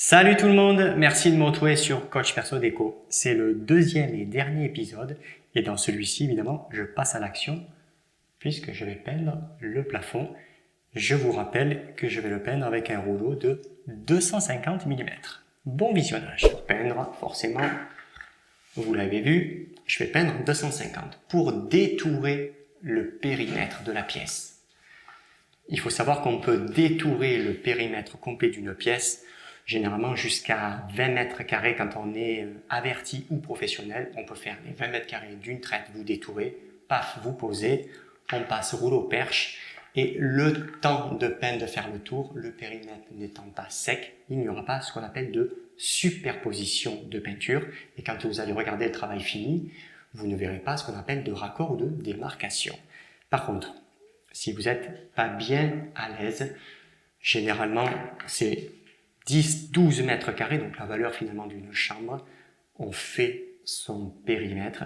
Salut tout le monde, merci de me retrouver sur Coach Perso Déco. C'est le deuxième et dernier épisode et dans celui-ci, évidemment, je passe à l'action puisque je vais peindre le plafond. Je vous rappelle que je vais le peindre avec un rouleau de 250 mm. Bon visionnage. Pour peindre, forcément, vous l'avez vu, je vais peindre 250 pour détourer le périmètre de la pièce. Il faut savoir qu'on peut détourer le périmètre complet d'une pièce généralement jusqu'à 20 mètres carrés quand on est averti ou professionnel. On peut faire les 20 mètres carrés d'une traite, vous détourez, paf, vous posez, on passe rouleau perche et le temps de peine de faire le tour, le périmètre n'étant pas sec, il n'y aura pas ce qu'on appelle de superposition de peinture et quand vous allez regarder le travail fini, vous ne verrez pas ce qu'on appelle de raccord ou de démarcation. Par contre, si vous n'êtes pas bien à l'aise, généralement c'est 10-12 mètres carrés, donc la valeur finalement d'une chambre, on fait son périmètre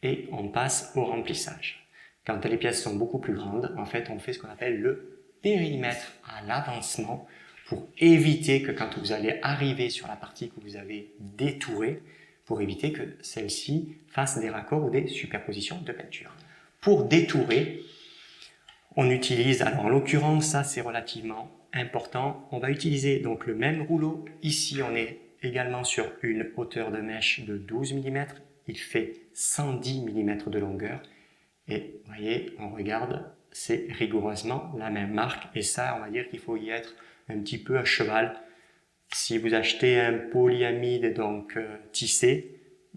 et on passe au remplissage. Quand les pièces sont beaucoup plus grandes, en fait, on fait ce qu'on appelle le périmètre à l'avancement pour éviter que quand vous allez arriver sur la partie que vous avez détourée, pour éviter que celle-ci fasse des raccords ou des superpositions de peinture. Pour détourer, on utilise, alors en l'occurrence, ça c'est relativement important, on va utiliser donc le même rouleau. Ici, on est également sur une hauteur de mèche de 12 mm, il fait 110 mm de longueur. Et vous voyez, on regarde, c'est rigoureusement la même marque. Et ça, on va dire qu'il faut y être un petit peu à cheval. Si vous achetez un polyamide donc tissé,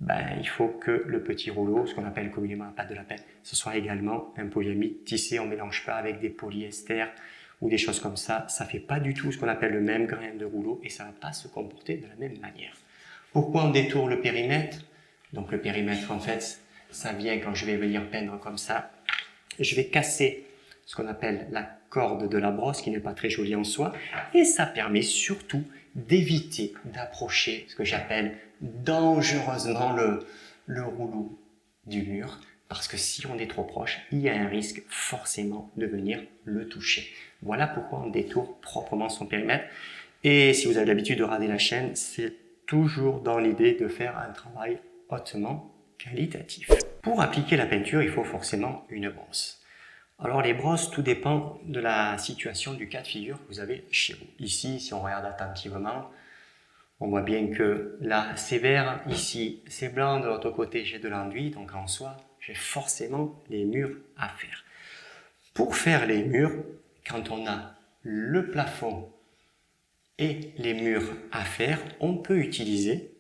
il faut que le petit rouleau, ce qu'on appelle communément la pâte de lapin, ce soit également un polyamide tissé. On ne mélange pas avec des polyesters ou des choses comme ça. Ça ne fait pas du tout ce qu'on appelle le même grain de rouleau et ça ne va pas se comporter de la même manière. Pourquoi on détourne le périmètre? Donc le périmètre, en fait, ça vient quand je vais venir peindre comme ça. Je vais casser ce qu'on appelle la corde de la brosse, qui n'est pas très jolie en soi, et ça permet surtout d'éviter d'approcher ce que j'appelle dangereusement le rouleau du mur, parce que si on est trop proche, il y a un risque forcément de venir le toucher. Voilà pourquoi on détourne proprement son périmètre. Et si vous avez l'habitude de regarder la chaîne, c'est toujours dans l'idée de faire un travail hautement qualitatif. Pour appliquer la peinture, il faut forcément une brosse. Alors les brosses, tout dépend de la situation, du cas de figure que vous avez chez vous. Ici, si on regarde attentivement, on voit bien que là c'est vert, ici c'est blanc, de l'autre côté j'ai de l'enduit, donc en soi j'ai forcément les murs à faire. Pour faire les murs, quand on a le plafond et les murs à faire, on peut utiliser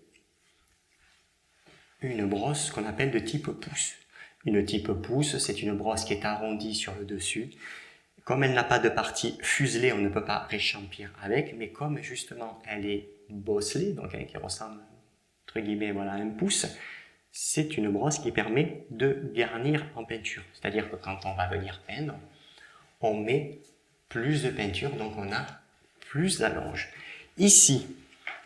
une brosse qu'on appelle de type pouce. Une type pouce, c'est une brosse qui est arrondie sur le dessus. Comme elle n'a pas de partie fuselée, on ne peut pas réchampir avec, mais comme justement elle est bosselée, donc qui ressemble entre guillemets voilà, à un pouce, c'est une brosse qui permet de garnir en peinture. C'est-à-dire que quand on va venir peindre, on met plus de peinture, donc on a plus d'allonge. Ici,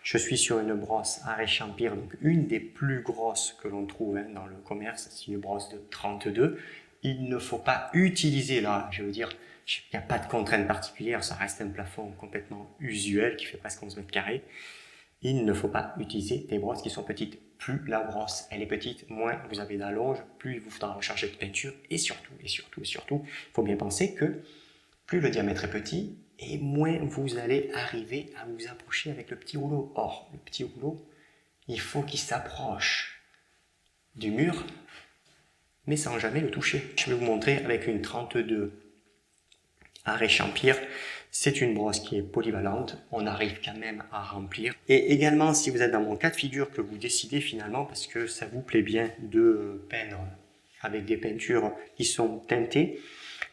je suis sur une brosse à réchampir, donc une des plus grosses que l'on trouve dans le commerce, c'est une brosse de 32. Il ne faut pas utiliser, là, je veux dire, il n'y a pas de contrainte particulière, ça reste un plafond complètement usuel qui fait presque 11 mètres carrés. Il ne faut pas utiliser des brosses qui sont petites. Plus la brosse elle est petite, moins vous avez d'allonge, plus il vous faudra recharger de peinture et surtout, il faut bien penser que plus le diamètre est petit, et moins vous allez arriver à vous approcher avec le petit rouleau. Or, le petit rouleau, il faut qu'il s'approche du mur, mais sans jamais le toucher. Je vais vous montrer avec une 32 à réchampir. C'est une brosse qui est polyvalente, on arrive quand même à remplir. Et également, si vous êtes dans mon cas de figure, que vous décidez finalement, parce que ça vous plaît bien de peindre avec des peintures qui sont teintées,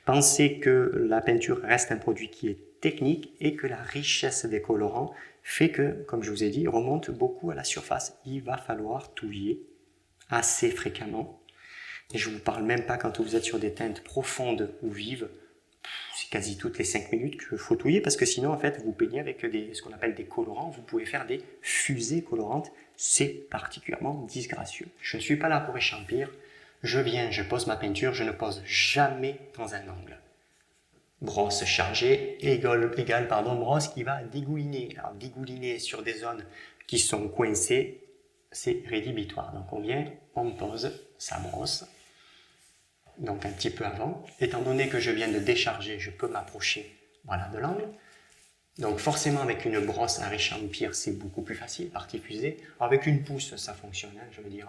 pensez que la peinture reste un produit qui est technique et que la richesse des colorants fait que, comme je vous ai dit, remonte beaucoup à la surface. Il va falloir touiller assez fréquemment. Et je ne vous parle même pas quand vous êtes sur des teintes profondes ou vives. C'est quasi toutes les 5 minutes qu'il faut touiller parce que sinon, en fait, vous peignez avec ce qu'on appelle des colorants. Vous pouvez faire des fusées colorantes. C'est particulièrement disgracieux. Je ne suis pas là pour échampir. Je viens, je pose ma peinture, je ne pose jamais dans un angle. brosse chargée égale brosse qui va dégouliner. Alors dégouliner sur des zones qui sont coincées, c'est rédhibitoire. Donc on vient, on pose sa brosse, donc un petit peu avant. Étant donné que je viens de décharger, je peux m'approcher voilà, de l'angle. Donc forcément avec une brosse à réchampir, c'est beaucoup plus facile, partie fusée. Avec une pousse, ça fonctionne, hein, je veux dire,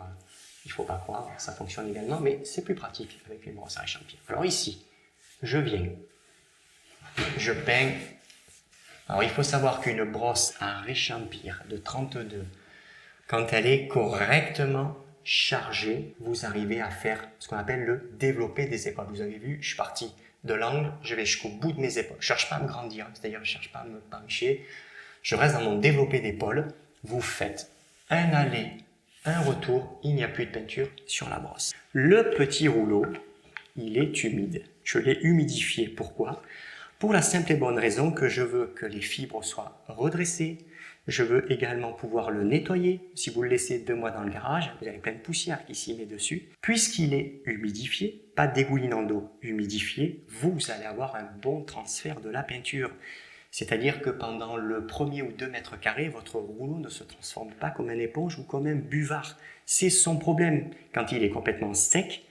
il ne faut pas croire, ça fonctionne également, mais c'est plus pratique avec une brosse à réchampir. Alors ici, je viens, je peins. Alors il faut savoir qu'une brosse à réchampir de 32, quand elle est correctement chargée, vous arrivez à faire ce qu'on appelle le développé des épaules. Vous avez vu, je suis parti de l'angle, je vais jusqu'au bout de mes épaules. Je ne cherche pas à me grandir, c'est-à-dire je ne cherche pas à me pencher. Je reste dans mon développé d'épaule. Vous faites un aller, un retour, il n'y a plus de peinture sur la brosse. Le petit rouleau, il est humide. Je l'ai humidifié. Pourquoi? Pour la simple et bonne raison que je veux que les fibres soient redressées. Je veux également pouvoir le nettoyer. Si vous le laissez 2 mois dans le garage, vous avez plein de poussière qui s'y met dessus. Puisqu'il est humidifié, pas dégoulinant d'eau, humidifié, vous allez avoir un bon transfert de la peinture. C'est-à-dire que pendant le 1er ou 2 mètres carrés, votre rouleau ne se transforme pas comme un éponge ou comme un buvard. C'est son problème. Quand il est complètement sec,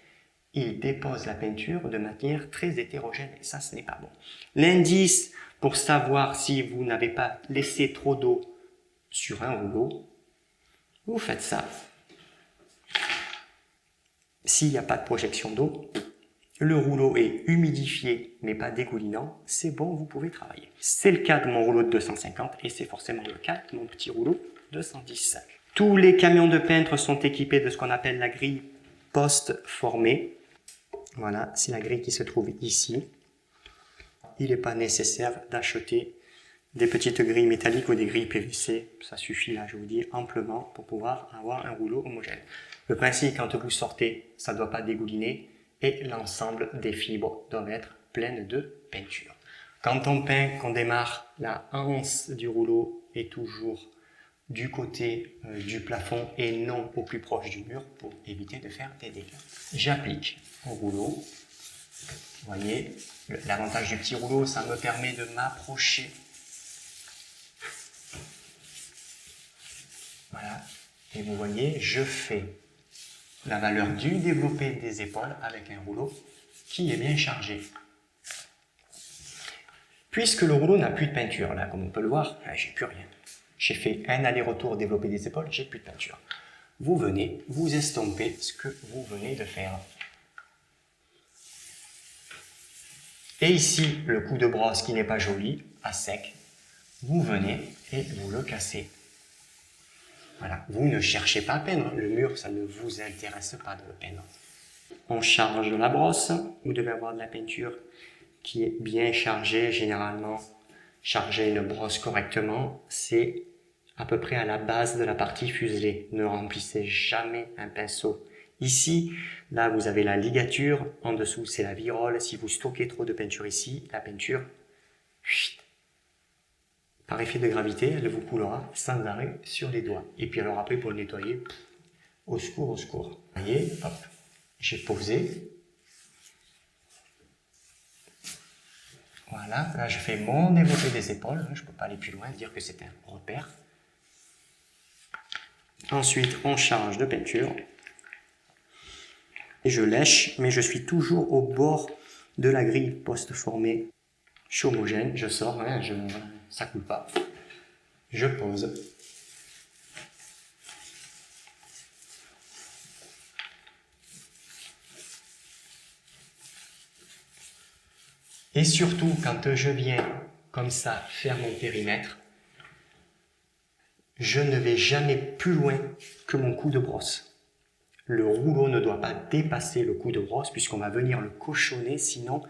il dépose la peinture de manière très hétérogène et ça, ce n'est pas bon. L'indice pour savoir si vous n'avez pas laissé trop d'eau sur un rouleau, vous faites ça. S'il n'y a pas de projection d'eau, le rouleau est humidifié mais pas dégoulinant, c'est bon, vous pouvez travailler. C'est le cas de mon rouleau de 250 et c'est forcément le cas de mon petit rouleau de 110. Tous les camions de peintre sont équipés de ce qu'on appelle la grille post-formée. Voilà, c'est la grille qui se trouve ici. Il n'est pas nécessaire d'acheter des petites grilles métalliques ou des grilles PVC. Ça suffit là, je vous dis, amplement pour pouvoir avoir un rouleau homogène. Le principe, quand vous sortez, ça ne doit pas dégouliner et l'ensemble des fibres doivent être pleines de peinture. Quand on peint, qu'on démarre, la anse du rouleau est toujours du côté du plafond et non au plus proche du mur pour éviter de faire des dégâts. J'applique au rouleau. Vous voyez, l'avantage du petit rouleau, ça me permet de m'approcher. Voilà. Et vous voyez, je fais la valeur du développé des épaules avec un rouleau qui est bien chargé. Puisque le rouleau n'a plus de peinture, là, comme on peut le voir, j'ai plus rien. J'ai fait un aller-retour développé des épaules, j'ai plus de peinture. Vous venez, vous estompez ce que vous venez de faire. Et ici, le coup de brosse qui n'est pas joli, à sec, vous venez et vous le cassez. Voilà, vous ne cherchez pas à peindre, le mur, ça ne vous intéresse pas de le peindre. On charge la brosse, vous devez avoir de la peinture qui est bien chargée, généralement. Charger une brosse correctement, c'est à peu près à la base de la partie fuselée. Ne remplissez jamais un pinceau. Ici, là, vous avez la ligature, en dessous, c'est la virole. Si vous stockez trop de peinture ici, la peinture, par effet de gravité, elle vous coulera sans arrêt sur les doigts. Et puis alors après, pour le nettoyer, au secours, au secours. Vous voyez, hop, j'ai posé. Voilà, là je fais mon développé des épaules, je ne peux pas aller plus loin, dire que c'est un repère. Ensuite, on charge de peinture. Et je lèche, mais je suis toujours au bord de la grille post-formée. Je suis homogène, je sors, hein, ça ne coule pas. Je pose. Et surtout, quand je viens comme ça faire mon périmètre, je ne vais jamais plus loin que mon coup de brosse. Le rouleau ne doit pas dépasser le coup de brosse puisqu'on va venir le cochonner sinon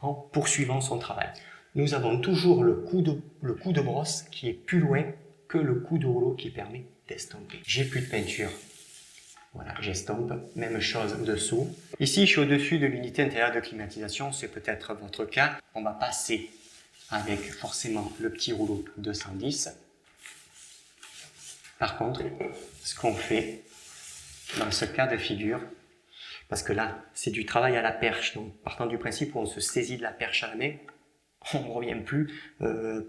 en poursuivant son travail. Nous avons toujours le coup de brosse qui est plus loin que le coup de rouleau qui permet d'estomper. J'ai plus de peinture. Voilà, j'estompe. Même chose dessous. Ici, je suis au-dessus de l'unité intérieure de climatisation. C'est peut-être votre cas. On va passer avec forcément le petit rouleau 210. Par contre, ce qu'on fait dans ce cas de figure, parce que là, c'est du travail à la perche. Donc, partant du principe où on se saisit de la perche à la main, On ne revient plus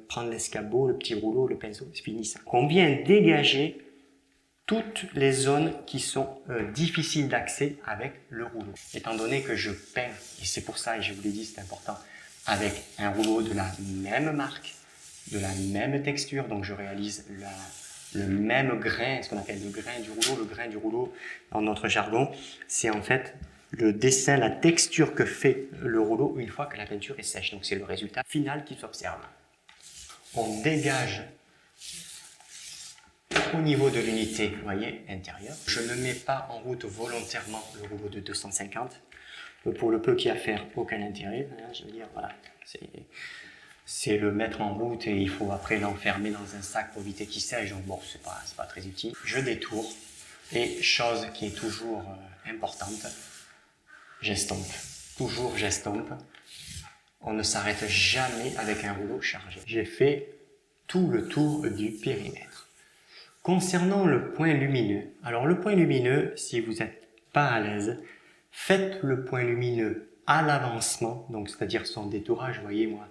prendre l'escabeau, le petit rouleau, le pinceau, c'est fini ça. On vient dégager toutes les zones qui sont difficiles d'accès avec le rouleau. Étant donné que je peins, et c'est pour ça, et je vous l'ai dit, c'est important, avec un rouleau de la même marque, de la même texture, donc je réalise le même grain, ce qu'on appelle le grain du rouleau. Le grain du rouleau, dans notre jargon, c'est en fait le dessin, la texture que fait le rouleau une fois que la peinture est sèche. Donc c'est le résultat final qui s'observe. On dégage au niveau de l'unité, vous voyez, intérieure. Je ne mets pas en route volontairement le rouleau de 250. Pour le peu qu'il y a à faire, aucun intérêt. Je veux dire, voilà, c'est le mettre en route et il faut après l'enfermer dans un sac pour éviter qu'il sèche. Donc bon, c'est pas très utile. Je détourne et chose qui est toujours importante, j'estompe. Toujours j'estompe. On ne s'arrête jamais avec un rouleau chargé. J'ai fait tout le tour du périmètre. Concernant le point lumineux, alors le point lumineux, si vous n'êtes pas à l'aise, faites le point lumineux à l'avancement, donc c'est-à-dire sans détourage. Vous voyez, moi,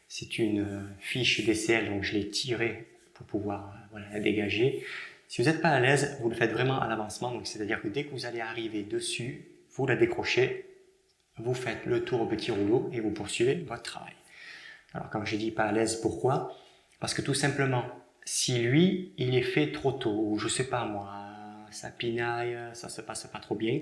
c'est une fiche DCL, donc je l'ai tirée pour pouvoir voilà, la dégager. Si vous n'êtes pas à l'aise, vous le faites vraiment à l'avancement, donc c'est-à-dire que dès que vous allez arriver dessus, vous la décrochez, vous faites le tour au petit rouleau et vous poursuivez votre travail. Alors quand je dis pas à l'aise, pourquoi? Parce que tout simplement, si lui, il est fait trop tôt, ou je sais pas moi, ça pinaille, ça se passe pas trop bien,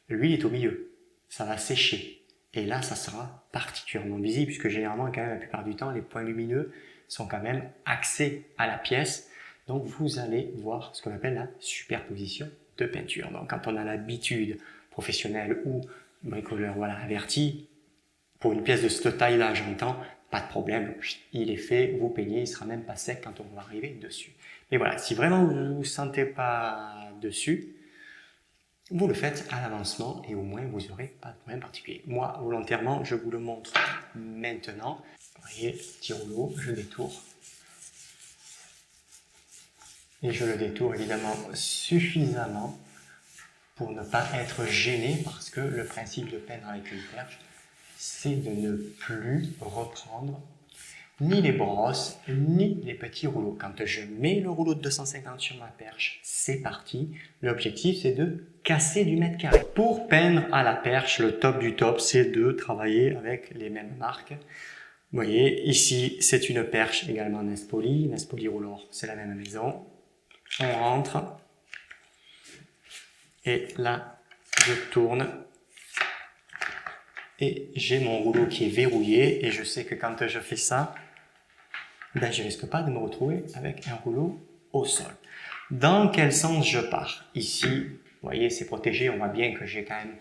lui, il est au milieu, ça va sécher. Et là, ça sera particulièrement visible, puisque généralement, quand même, la plupart du temps, les points lumineux sont quand même axés à la pièce. Donc, vous allez voir ce qu'on appelle la superposition de peinture. Donc, quand on a l'habitude professionnelle ou bricoleur, voilà, averti, pour une pièce de cette taille-là, j'entends, pas de problème, il est fait, vous peignez, il sera même pas sec quand on va arriver dessus. Mais voilà, si vraiment vous ne vous sentez pas dessus, vous le faites à l'avancement et au moins vous n'aurez pas de problème particulier. Moi, volontairement, je vous le montre maintenant. Vous voyez, petit rouleau, je détourne. Et je le détourne évidemment suffisamment pour ne pas être gêné, parce que le principe de peindre avec une perche, c'est de ne plus reprendre ni les brosses, ni les petits rouleaux. Quand je mets le rouleau de 250 sur ma perche, c'est parti. L'objectif, c'est de casser du mètre carré. Pour peindre à la perche, le top du top, c'est de travailler avec les mêmes marques. Vous voyez, ici, c'est une perche également Nespoli. Nespoli Roulor, c'est la même maison. On rentre. Et là, je tourne. Et j'ai mon rouleau qui est verrouillé. Et je sais que quand je fais ça, ben, je ne risque pas de me retrouver avec un rouleau au sol. Dans quel sens je pars? Ici, vous voyez, c'est protégé. On voit bien que j'ai quand même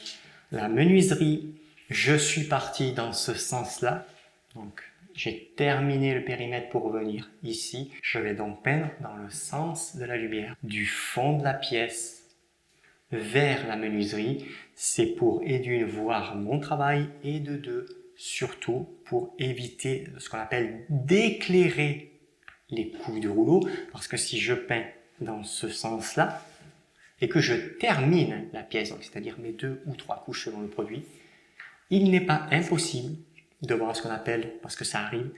la menuiserie. Je suis parti dans ce sens-là. Donc, j'ai terminé le périmètre pour revenir ici. Je vais donc peindre dans le sens de la lumière. Du fond de la pièce vers la menuiserie. C'est pour, et d'une, voir mon travail, et de deux, surtout pour éviter ce qu'on appelle d'éclairer les coups de rouleau, parce que si je peins dans ce sens-là et que je termine la pièce, c'est-à-dire mes 2 ou 3 couches selon le produit, il n'est pas impossible de voir ce qu'on appelle, parce que ça arrive,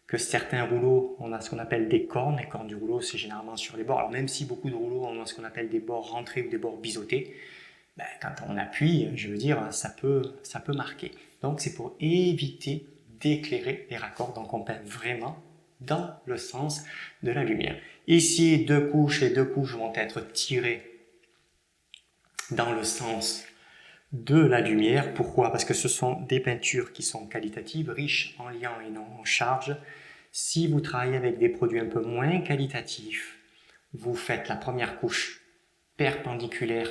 que certains rouleaux, on a ce qu'on appelle des cornes. Les cornes du rouleau, c'est généralement sur les bords. Alors même si beaucoup de rouleaux ont ce qu'on appelle des bords rentrés ou des bords biseautés, ben, quand on appuie, je veux dire, ça peut marquer. Donc c'est pour éviter d'éclairer les raccords. Donc on peint vraiment dans le sens de la lumière. Ici, 2 couches, les 2 couches vont être tirées dans le sens de la lumière. Pourquoi? Parce que ce sont des peintures qui sont qualitatives, riches en liant et non en charge. Si vous travaillez avec des produits un peu moins qualitatifs, vous faites la première couche perpendiculaire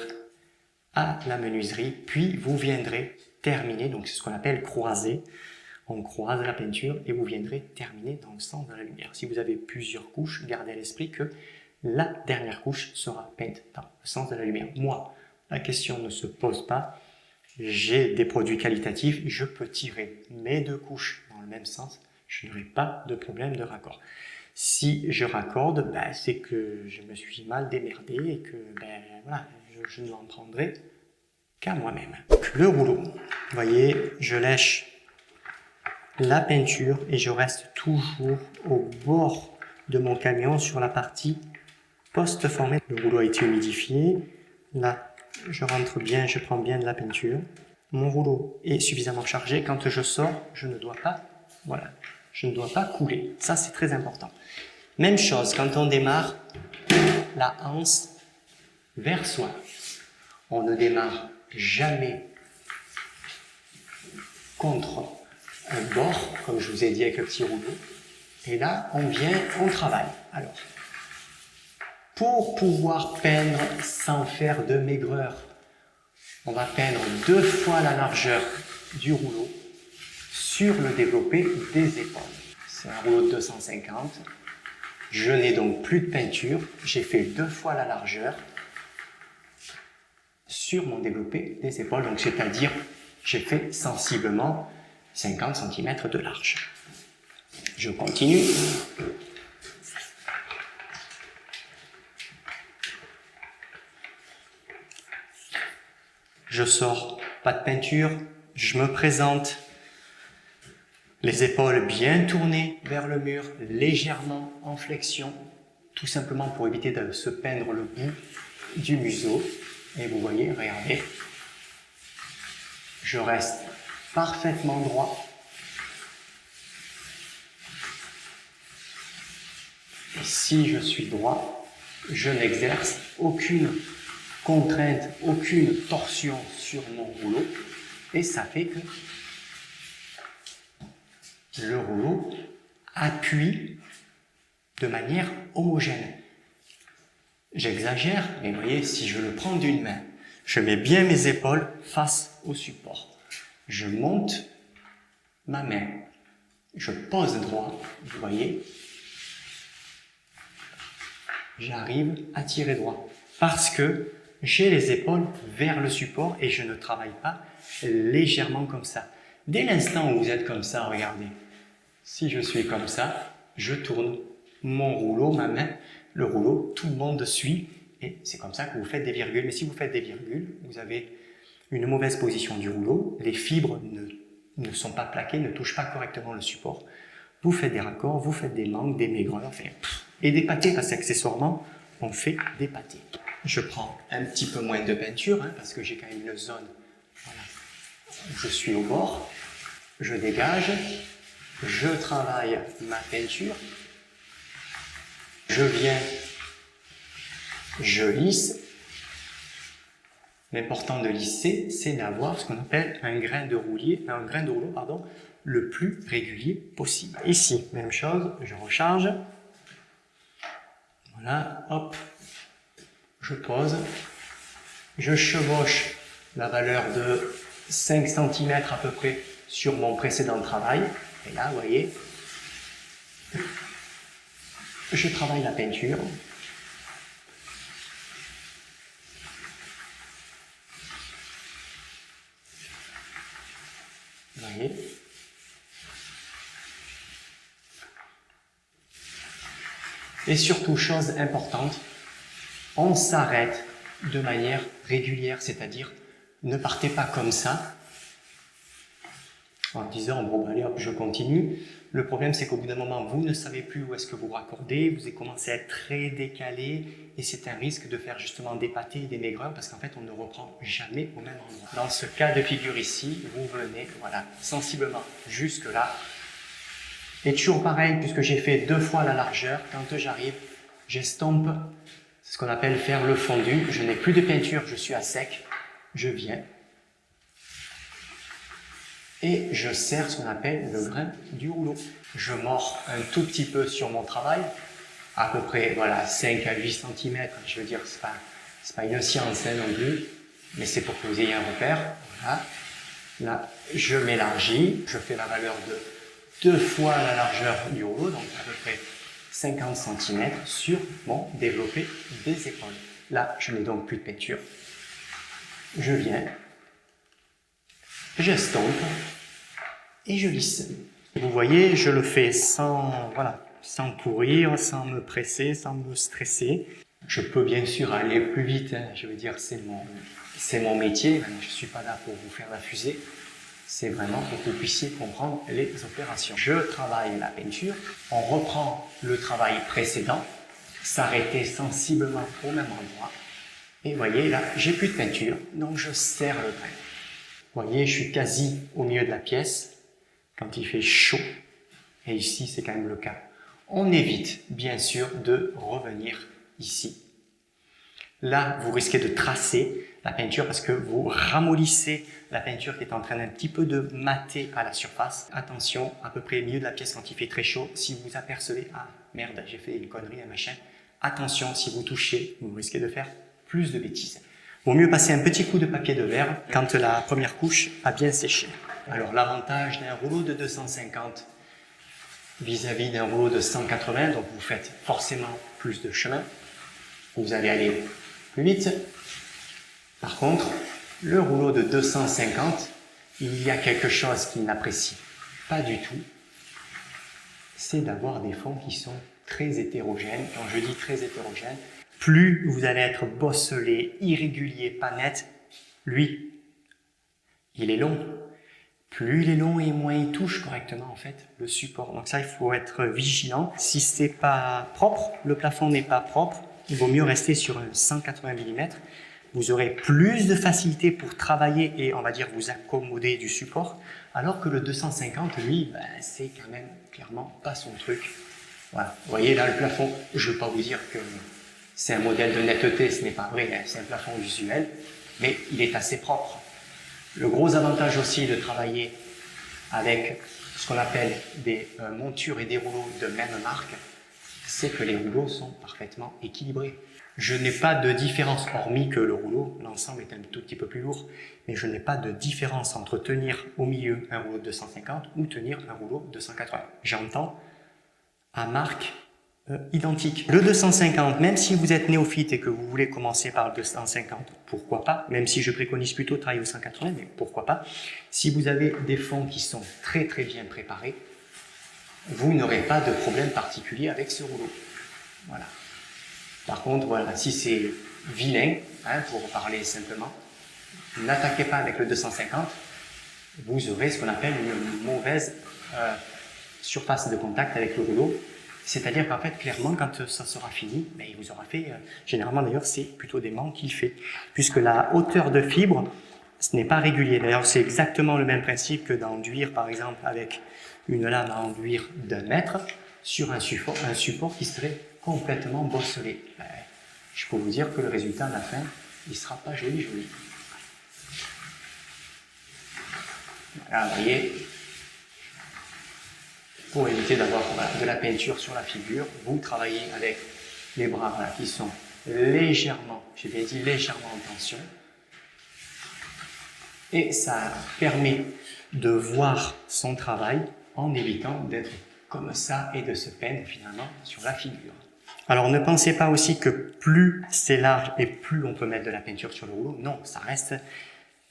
à la menuiserie, puis vous viendrez terminer, donc c'est ce qu'on appelle croiser. On croise la peinture et vous viendrez terminer dans le sens de la lumière. Si vous avez plusieurs couches, gardez à l'esprit que la dernière couche sera peinte dans le sens de la lumière. Moi, la question ne se pose pas. J'ai des produits qualitatifs, je peux tirer mes 2 couches dans le même sens, je n'aurai pas de problème de raccord. Si je raccorde, ben, c'est que je me suis mal démerdé et que ben, voilà, je ne m'en prendrai qu'à moi-même. Le rouleau, vous voyez, je lèche la peinture et je reste toujours au bord de mon camion sur la partie post-formée. Le rouleau a été humidifié. Là, je rentre bien, je prends bien de la peinture. Mon rouleau est suffisamment chargé. Quand je sors, je ne dois pas, voilà, je ne dois pas couler. Ça, c'est très important. Même chose, quand on démarre, la anse vers soi. On ne démarre jamais contre un bord, comme je vous ai dit avec le petit rouleau. Et là, on travaille. Alors, pour pouvoir peindre sans faire de maigreur, on va peindre 2 fois la largeur du rouleau sur le développé des épaules. C'est un rouleau de 250. Je n'ai donc plus de peinture. J'ai fait 2 fois la largeur sur mon développé des épaules. Donc, c'est-à-dire, j'ai fait sensiblement 50 cm de large. Je continue. Je sors, pas de peinture, je me présente, les épaules bien tournées vers le mur, légèrement en flexion, tout simplement pour éviter de se peindre le bout du museau. Et vous voyez, regardez, je reste parfaitement droit. Et si je suis droit, je n'exerce aucune contrainte, aucune torsion sur mon rouleau. Et ça fait que le rouleau appuie de manière homogène. J'exagère, mais vous voyez, si je le prends d'une main, je mets bien mes épaules face au support. Je monte ma main, je pose droit, vous voyez, j'arrive à tirer droit. Parce que j'ai les épaules vers le support et je ne travaille pas légèrement comme ça. Dès l'instant où vous êtes comme ça, regardez, si je suis comme ça, je tourne mon rouleau, ma main, le rouleau, tout le monde suit et c'est comme ça que vous faites des virgules. Mais si vous faites des virgules, vous avez une mauvaise position du rouleau, les fibres ne sont pas plaquées, ne touchent pas correctement le support. Vous faites des raccords, vous faites des manques, des maigreurs, enfin, et des pâtés, parce qu'accessoirement, on fait des pâtés. Je prends un petit peu moins de peinture, parce que j'ai quand même une zone, voilà, où je suis au bord, je dégage, je travaille ma peinture, je viens, je lisse. L'important de lisser, c'est d'avoir ce qu'on appelle un grain de rouleau, le plus régulier possible. Ici, même chose, je recharge. Voilà, hop, je pose. Je chevauche la valeur de 5 cm à peu près sur mon précédent travail. Et là, vous voyez, je travaille la peinture. Vous voyez. Et surtout, chose importante, on s'arrête de manière régulière, c'est-à-dire ne partez pas comme ça en disant bon allez hop je continue. Le problème c'est qu'au bout d'un moment vous ne savez plus où est-ce que vous raccordez, vous avez commencé à être très décalé et c'est un risque de faire justement des pâtés et des maigreurs parce qu'en fait on ne reprend jamais au même endroit. Dans ce cas de figure ici, vous venez voilà sensiblement jusque là. Et toujours pareil, puisque j'ai fait 2 fois la largeur, quand j'arrive, j'estompe, c'est ce qu'on appelle faire le fondu. Je n'ai plus de peinture, je suis à sec, je viens et je serre ce qu'on appelle le grain du rouleau. Je mords un tout petit peu sur mon travail, à peu près voilà, 5 à 8 cm, je veux dire, c'est pas une science non plus, mais c'est pour que vous ayez un repère. Voilà. Là, je m'élargis, je fais la valeur de 2 fois la largeur du rouleau, donc à peu près 50 cm sur mon développé des épaules. Là, je n'ai donc plus de peinture. Je viens, j'estompe et je lisse. Vous voyez, je le fais sans courir, sans me presser, sans me stresser. Je peux bien sûr aller plus vite, je veux dire, c'est mon métier, je ne suis pas là pour vous faire la fusée. c'est vraiment pour que vous puissiez comprendre les opérations. Je travaille la peinture, on reprend le travail précédent, s'arrêter sensiblement au même endroit. Et vous voyez, là, j'ai plus de peinture, donc je serre le grain. Vous voyez, je suis quasi au milieu de la pièce, quand il fait chaud. Et ici, c'est quand même le cas. On évite, bien sûr, de revenir ici. Là, vous risquez de tracer la peinture parce que vous ramollissez la peinture qui est en train d'un petit peu de mater à la surface. Attention, à peu près au milieu de la pièce quand il fait très chaud, si vous apercevez « Ah, merde, j'ai fait une connerie, un machin », attention, si vous touchez, vous risquez de faire plus de bêtises. Vaut mieux passer un petit coup de papier de verre quand la première couche a bien séché. Alors, l'avantage d'un rouleau de 250 vis-à-vis d'un rouleau de 180, donc vous faites forcément plus de chemin. Vous allez aller plus vite. Par contre, le rouleau de 250, il y a quelque chose qu'il n'apprécie pas du tout, c'est d'avoir des fonds qui sont très hétérogènes. Quand je dis très hétérogènes, plus vous allez être bosselé, irrégulier, pas net, lui, il est long. Plus il est long et moins il touche correctement en fait le support. Donc ça, il faut être vigilant. Si c'est pas propre, le plafond n'est pas propre, il vaut mieux rester sur un 180 mm. Vous aurez plus de facilité pour travailler et on va dire vous accommoder du support, alors que le 250, lui, c'est quand même clairement pas son truc. Voilà. Vous voyez là le plafond, je ne veux pas vous dire que c'est un modèle de netteté, ce n'est pas vrai, c'est un plafond visuel, mais il est assez propre. Le gros avantage aussi de travailler avec ce qu'on appelle des montures et des rouleaux de même marque, c'est que les rouleaux sont parfaitement équilibrés. Je n'ai pas de différence, hormis que le rouleau, l'ensemble est un tout petit peu plus lourd, mais je n'ai pas de différence entre tenir au milieu un rouleau de 250 ou tenir un rouleau de 180. J'entends à marque identique. Le 250, même si vous êtes néophyte et que vous voulez commencer par le 250, pourquoi pas, même si je préconise plutôt de travailler au 180, mais pourquoi pas. Si vous avez des fonds qui sont très très bien préparés, vous n'aurez pas de problème particulier avec ce rouleau. Voilà. Par contre, voilà, si c'est vilain, pour parler simplement, n'attaquez pas avec le 250, vous aurez ce qu'on appelle une mauvaise surface de contact avec le rouleau. C'est-à-dire qu'en fait, clairement, quand ça sera fini, il vous aura fait, généralement d'ailleurs, c'est plutôt des manques qu'il fait, puisque la hauteur de fibre, ce n'est pas régulier. D'ailleurs, c'est exactement le même principe que d'enduire, par exemple, avec une lame à enduire d'1 mètre sur un support qui serait complètement bosselé. Je peux vous dire que le résultat à la fin, il ne sera pas joli. Voilà, vous voyez, pour éviter d'avoir de la peinture sur la figure, vous travaillez avec les bras qui sont légèrement, j'ai bien dit légèrement en tension, et ça permet de voir son travail en évitant d'être comme ça et de se peindre finalement sur la figure. Alors ne pensez pas aussi que plus c'est large et plus on peut mettre de la peinture sur le rouleau. Non, ça reste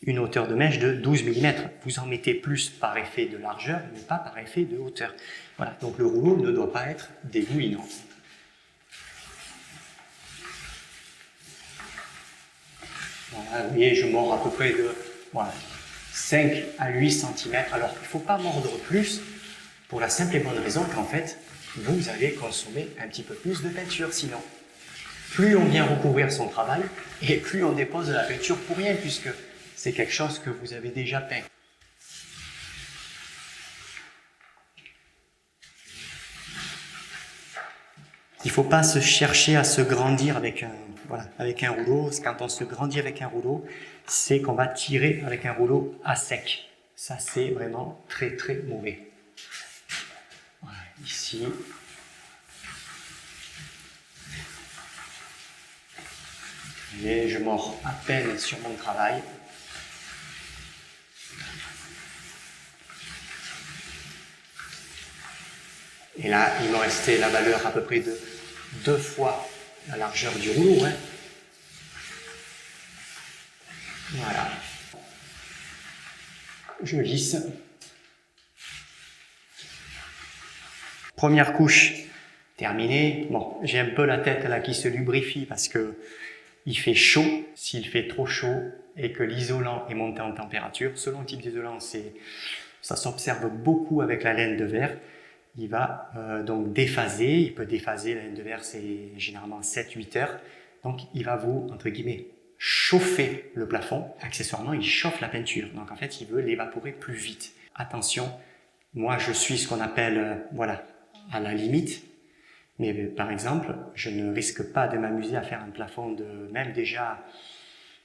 une hauteur de mèche de 12 mm. Vous en mettez plus par effet de largeur, mais pas par effet de hauteur. Voilà, donc le rouleau ne doit pas être dégoulinant. Voilà, vous voyez, je mords à peu près de 5 à 8 cm. Alors, il ne faut pas mordre plus pour la simple et bonne raison qu'en fait, vous allez consommer un petit peu plus de peinture sinon. Plus on vient recouvrir son travail et plus on dépose de la peinture pour rien puisque c'est quelque chose que vous avez déjà peint. Il ne faut pas se chercher à se grandir avec un rouleau. Quand on se grandit avec un rouleau, c'est qu'on va tirer avec un rouleau à sec. Ça, c'est vraiment très très mauvais. Voilà, ici. Et je mords à peine sur mon travail. Et là, il me restait la valeur à peu près de 2 fois la largeur du rouleau. Voilà. Je lisse. Première couche terminée. Bon, j'ai un peu la tête là qui se lubrifie parce que Il fait chaud. S'il fait trop chaud et que l'isolant est monté en température, selon le type d'isolant, ça s'observe beaucoup avec la laine de verre. Il va donc déphaser. Il peut déphaser, la laine de verre, c'est généralement 7-8 heures. Donc, il va vous, entre guillemets, chauffer le plafond. Accessoirement, il chauffe la peinture. Donc, en fait, il veut l'évaporer plus vite. Attention, moi, je suis ce qu'on appelle, voilà, à la limite. Mais par exemple, je ne risque pas de m'amuser à faire un plafond de même déjà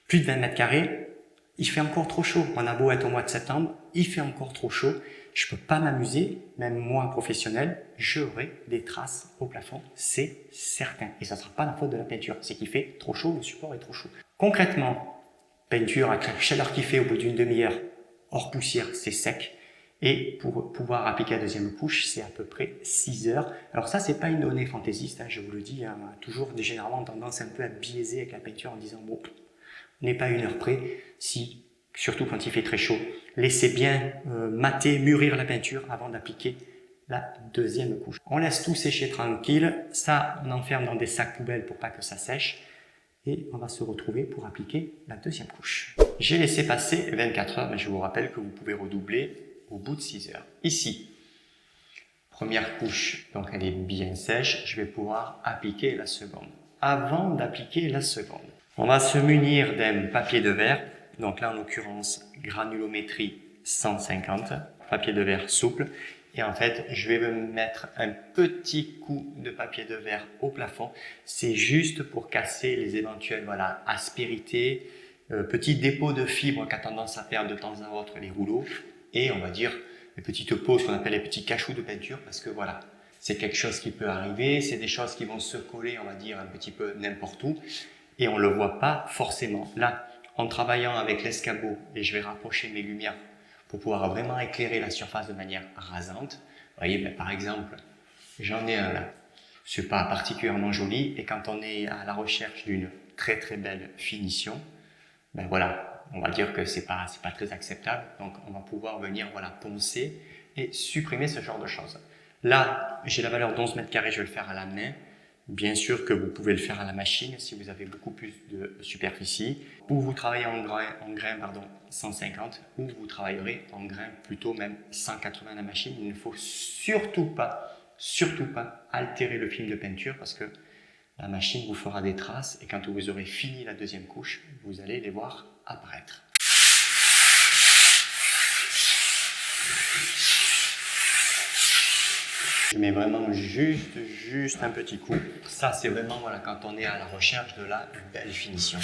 plus de 20 mètres carrés. Il fait encore trop chaud. On a beau être au mois de septembre, il fait encore trop chaud. Je peux pas m'amuser, même moi professionnel, j'aurai des traces au plafond, c'est certain. Et ça sera pas la faute de la peinture, c'est qu'il fait trop chaud, le support est trop chaud. Concrètement, peinture avec la chaleur qu'il fait au bout d'une demi-heure, hors poussière, c'est sec. Et pour pouvoir appliquer la deuxième couche, c'est à peu près 6 heures. Alors ça, c'est pas une donnée fantaisiste, hein, je vous le dis, hein, on a toujours généralement tendance un peu à biaiser avec la peinture en disant bon, on n'est pas à 1 heure près, si, surtout quand il fait très chaud, laissez bien mater, mûrir la peinture avant d'appliquer la deuxième couche. On laisse tout sécher tranquille, ça on enferme dans des sacs poubelles pour pas que ça sèche. Et on va se retrouver pour appliquer la deuxième couche. J'ai laissé passer 24 heures, mais je vous rappelle que vous pouvez redoubler au bout de 6 heures. Ici, première couche, donc elle est bien sèche, je vais pouvoir appliquer la seconde. Avant d'appliquer la seconde, on va se munir d'un papier de verre, donc là en l'occurrence granulométrie 150, papier de verre souple, et en fait je vais me mettre un petit coup de papier de verre au plafond, c'est juste pour casser les éventuelles aspérités, petits dépôts de fibres qu'a tendance à perdre de temps à autre les rouleaux, et on va dire les petites peaux, ce qu'on appelle les petits cachous de peinture, parce que voilà, c'est quelque chose qui peut arriver, c'est des choses qui vont se coller, on va dire, un petit peu n'importe où, et on ne le voit pas forcément. Là, en travaillant avec l'escabeau, et je vais rapprocher mes lumières pour pouvoir vraiment éclairer la surface de manière rasante, vous voyez, par exemple, j'en ai un là, c'est pas particulièrement joli, et quand on est à la recherche d'une très très belle finition, ben voilà, on va dire que c'est pas très acceptable, donc on va pouvoir venir poncer et supprimer ce genre de choses. Là, j'ai la valeur d'11 mètres carrés, je vais le faire à la main. Bien sûr que vous pouvez le faire à la machine si vous avez beaucoup plus de superficie, ou vous travaillez en grain 150, ou vous travaillerez en grain plutôt même 180 à la machine. Il ne faut surtout pas altérer le film de peinture parce que la machine vous fera des traces et quand vous aurez fini la deuxième couche, vous allez les voir apparaître. Je mets vraiment juste un petit coup. Ça, c'est vraiment quand on est à la recherche de la belle finition.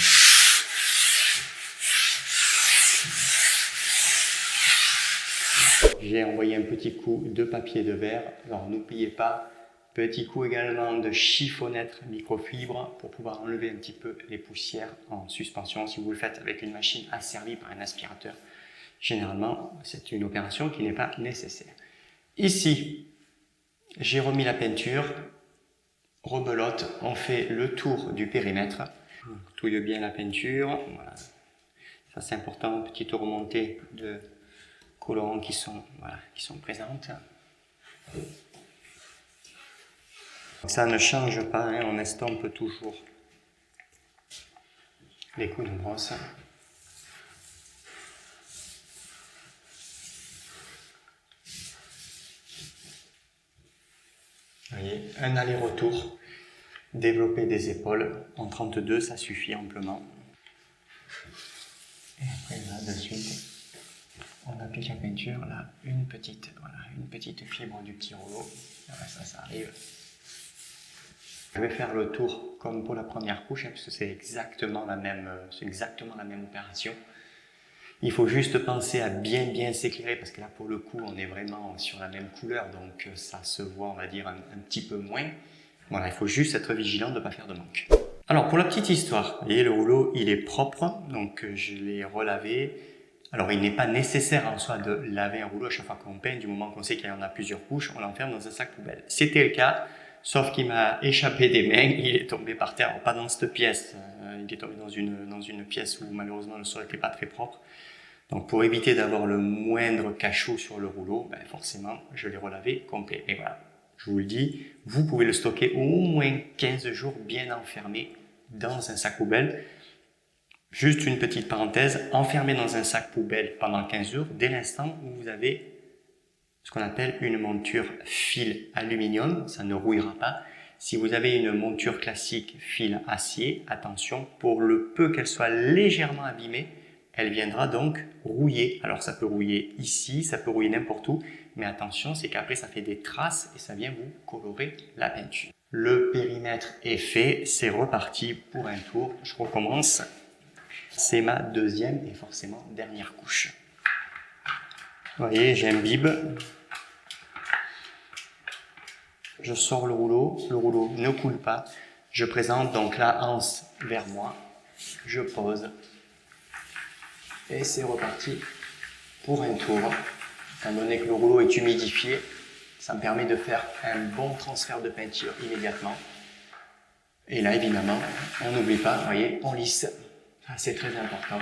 J'ai envoyé un petit coup de papier de verre. Alors n'oubliez pas, petit coup également de chiffonnette microfibre pour pouvoir enlever un petit peu les poussières en suspension. Si vous le faites avec une machine asservie par un aspirateur, généralement, c'est une opération qui n'est pas nécessaire. Ici, j'ai remis la peinture, rebelote, on fait le tour du périmètre, on touille bien la peinture, voilà. Ça c'est important, petite remontée de colorants qui sont présentes. Ça ne change pas, hein, on estompe toujours les coups de brosse. Vous voyez, un aller-retour, développer des épaules, en 32 ça suffit amplement. Et après là de suite, on applique la peinture, là une petite fibre du petit rouleau, voilà, ça arrive. Je vais faire le tour comme pour la première couche, hein, parce que c'est exactement la même opération. Il faut juste penser à bien s'éclairer parce que là pour le coup on est vraiment sur la même couleur donc ça se voit on va dire un petit peu moins. Voilà, il faut juste être vigilant de ne pas faire de manque. Alors pour la petite histoire, vous voyez le rouleau il est propre donc je l'ai relavé. Alors il n'est pas nécessaire en soi de laver un rouleau à chaque fois qu'on peint, du moment qu'on sait qu'il y en a plusieurs couches, on l'enferme dans un sac poubelle. C'était le cas, sauf qu'il m'a échappé des mains, il est tombé par terre, alors, pas dans cette pièce, il est tombé dans une pièce où malheureusement le sol n'était pas très propre. Donc pour éviter d'avoir le moindre cachot sur le rouleau, forcément je l'ai relavé complet. Et voilà, je vous le dis, vous pouvez le stocker au moins 15 jours bien enfermé dans un sac poubelle. Juste une petite parenthèse, enfermé dans un sac poubelle pendant 15 jours, dès l'instant où vous avez ce qu'on appelle une monture fil aluminium, ça ne rouillera pas. Si vous avez une monture classique fil acier, attention, pour le peu qu'elle soit légèrement abîmée, elle viendra donc rouiller. Alors ça peut rouiller ici, ça peut rouiller n'importe où, mais attention, c'est qu'après ça fait des traces et ça vient vous colorer la peinture. Le périmètre est fait, c'est reparti pour un tour. Je recommence. C'est ma deuxième et forcément dernière couche. Vous voyez, j'ai un bib. Je sors le rouleau ne coule pas. Je présente donc la anse vers moi. Je pose. Et c'est reparti pour un tour. Étant donné que le rouleau est humidifié, ça me permet de faire un bon transfert de peinture immédiatement. Et là, évidemment, on n'oublie pas, vous voyez, on lisse. C'est très important.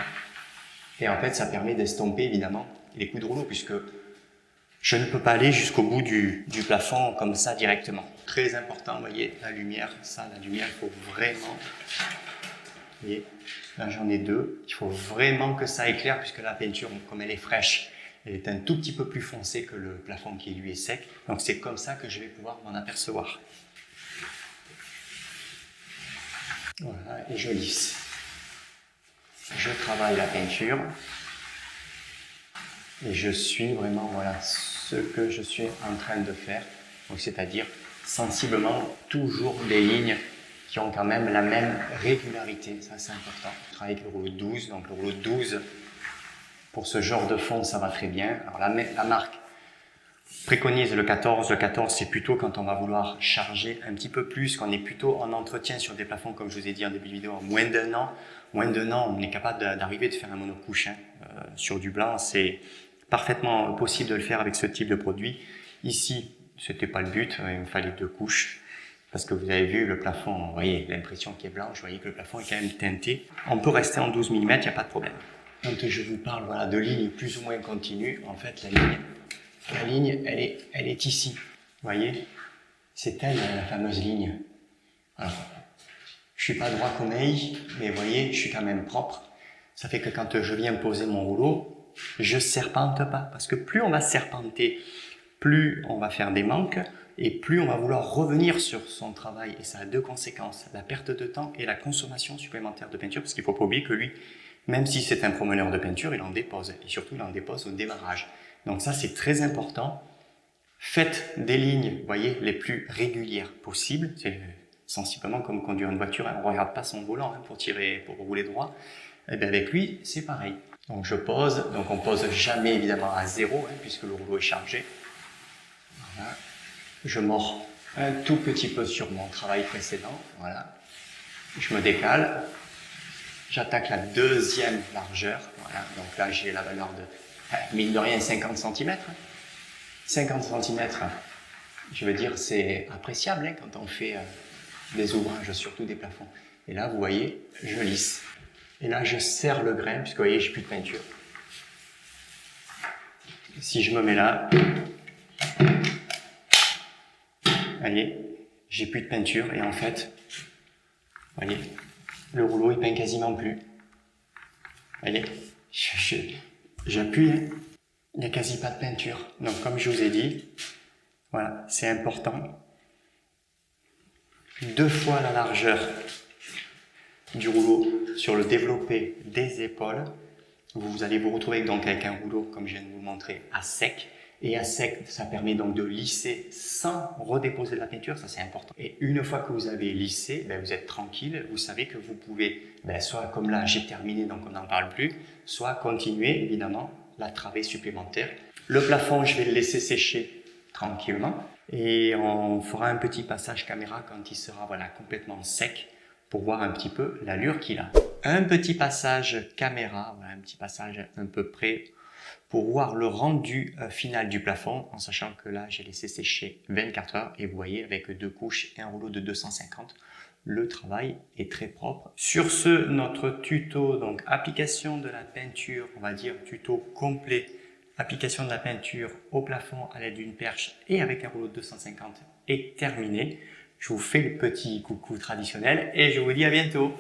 Et en fait, ça permet d'estomper, évidemment, les coups de rouleau, puisque je ne peux pas aller jusqu'au bout du plafond comme ça directement. Très important, vous voyez, la lumière, il faut vraiment... Vous voyez, là j'en ai deux. Il faut vraiment que ça éclaire, puisque la peinture, comme elle est fraîche, elle est un tout petit peu plus foncée que le plafond qui lui est sec. Donc c'est comme ça que je vais pouvoir m'en apercevoir. Voilà, et je lisse. Je travaille la peinture. Et je suis vraiment, voilà, ce que je suis en train de faire. Donc c'est-à-dire sensiblement toujours des lignes qui ont quand même la même régularité. Ça, c'est important. Je travaille avec le rouleau 12. Donc le rouleau 12, pour ce genre de fond, ça va très bien. Alors la marque préconise le 14. Le 14, c'est plutôt quand on va vouloir charger un petit peu plus, qu'on est plutôt en entretien sur des plafonds, comme je vous ai dit en début de vidéo, en moins d'un an. Moins d'un an, on est capable d'arriver de faire un monocouche sur du blanc. C'est parfaitement possible de le faire avec ce type de produit. Ici, c'était pas le but, il me fallait 2 couches. Parce que vous avez vu le plafond, vous voyez l'impression qui est blanche, vous voyez que le plafond est quand même teinté. On peut rester en 12 mm, il n'y a pas de problème. Quand je vous parle voilà, de lignes plus ou moins continues, en fait la ligne elle est ici. Vous voyez, c'est elle la fameuse ligne. Alors, je suis pas droit comme œil, mais vous voyez, je suis quand même propre. Ça fait que quand je viens poser mon rouleau, je serpente pas. Parce que plus on va serpenter, plus on va faire des manques et plus on va vouloir revenir sur son travail. Et ça a 2 conséquences, la perte de temps et la consommation supplémentaire de peinture, parce qu'il ne faut pas oublier que lui, même si c'est un promeneur de peinture, il en dépose. Et surtout, il en dépose au démarrage. Donc ça, c'est très important. Faites des lignes, vous voyez, les plus régulières possibles. C'est sensiblement comme conduire une voiture. On ne regarde pas son volant pour rouler droit. Et bien avec lui, c'est pareil. Donc je pose, donc on pose jamais évidemment à 0, puisque le rouleau est chargé. Voilà. Je mords un tout petit peu sur mon travail précédent, voilà. Je me décale, j'attaque la deuxième largeur, voilà. Donc là j'ai la valeur de, mine de rien, 50 cm. 50 cm, je veux dire, c'est appréciable quand on fait des ouvrages, surtout des plafonds. Et là, vous voyez, je lisse. Et là, je serre le grain, puisque vous voyez, j'ai plus de peinture. Si je me mets là, vous voyez, j'ai plus de peinture et en fait, vous voyez, le rouleau il peint quasiment plus. Vous voyez, j'appuie, il n'y a quasi pas de peinture. Donc comme je vous ai dit, voilà, c'est important. 2 fois la largeur du rouleau sur le développé des épaules. Vous allez vous retrouver donc avec un rouleau, comme je viens de vous montrer, à sec. Et à sec, ça permet donc de lisser sans redéposer de la peinture, ça c'est important. Et une fois que vous avez lissé, vous êtes tranquille, vous savez que vous pouvez, soit comme là j'ai terminé donc on n'en parle plus, soit continuer évidemment la travée supplémentaire. Le plafond, je vais le laisser sécher tranquillement et on fera un petit passage caméra quand il sera complètement sec pour voir un petit peu l'allure qu'il a. Un petit passage caméra, un petit passage un peu près pour voir le rendu final du plafond, en sachant que là j'ai laissé sécher 24 heures et vous voyez avec 2 couches et un rouleau de 250, le travail est très propre. Sur ce, notre tuto, donc application de la peinture, on va dire tuto complet, application de la peinture au plafond à l'aide d'une perche et avec un rouleau de 250 est terminé. je vous fais le petit coucou traditionnel et je vous dis à bientôt.